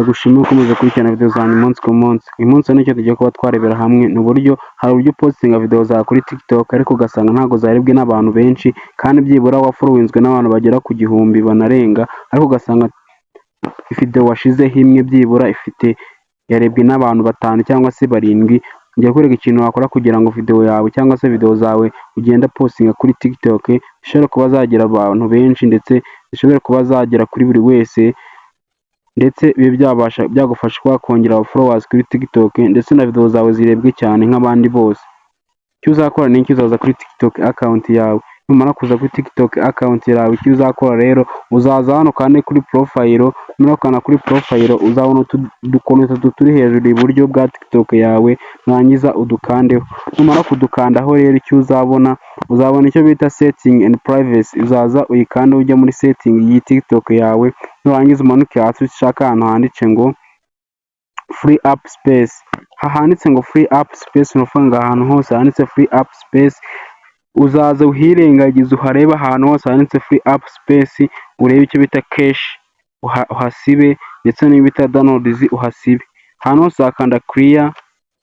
Ndagushimiye ukomeza gukurikirana video zanjye umunsi ku munsi. Uyu munsi nicyo tugiye kuba twarebera hamwe ni uburyo hari uburyo postinga video zawe kuri TikTok ariko ugasanga ntabwo zarebwe n'abantu benshi, kandi byibura wafollowinzwe n'abantu bagera ku gihumbi banarenga, ariko ugasanga video washizeho imwe byibura yarebwe n'abantu batanu cyangwa se barindwi. Ngiye kwereka ikintu wakora kugira ngo video yawe cyangwa se video zawe ugenda postinga kuri TikTok zishobora kuba zagira abantu benshi, ndetse zishobora kuba zagera kuri buri wese, ndetse bibe byagufasha kuba kongera followers kuri TikTok, ndetse na video zawe zirebwe cyane nk'abandi bose. Icyo uzakora ni iki? Uzaza kuri TikTok account yawe. Numara kuza kuri TikTok account yawe, icyo uzakora rero uzaza hano kandi kuri profile. Numara kana kuri profile uzabona udukono turi hejuru iburyo bwa TikTok yawe, nurangiza udukandeho. Numara kudukandaho rero icyo uzabona icyo bita setting and privacy. Uzaza uyikanda ujya muri setting yi TikTok yawe, nurangiza umanuke hasi ushaka ahantu handitse ngo free up space. Handitse ngo free up space, nufunga ahantu hose handitse free up space uzaza uhirengagiza uhareba ahantu hose handitse free up space, urebe icyo bita cache uhasibe, ndetse n'ibyo bita downloads uhasibe. Ahantu hose uzakanda clear,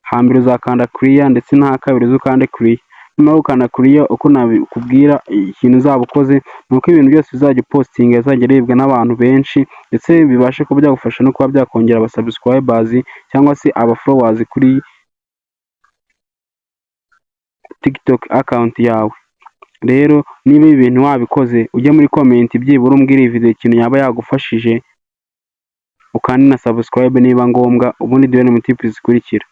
hambere uzakanda clear, ndetse n'aha kabiri uzakanda clear. Numara gukanda clear, uko nabikubwira ikintu uzaba ukoze nuko ibintu byose bizajya postinga bizajya arebwa n'abantu benshi, ndetse bibashe kuba byagufasha no kuba byakongera aba subscribers cyangwa se aba followers kuri TikTok account yawe. Rero niba ibi bintu wabikoze, ujye muri comment byibura umbwira iyi video ikintu yaba yagufashije, ukandi na subscribe niba ngombwa, ubundi duhere mu tips zikurikira.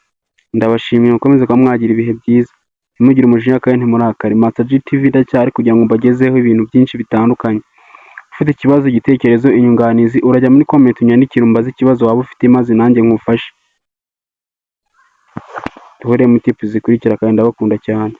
Ndabashimiye, mukomeze kuba mwagira ibihe byiza, ntimugire umujinya kandi ntimurakare. Master G TV ndacyari kugira ngo mbagezeho ibintu byinshi bitandukanye. Ufite ikibazo, igitekerezo, inyunganizi, urajya muri comment unyandikire umbaze ikibazo waba ufite, maze nanjye nkufashe. Duhere mu tips zikurikira kandi ndabakunda cyane.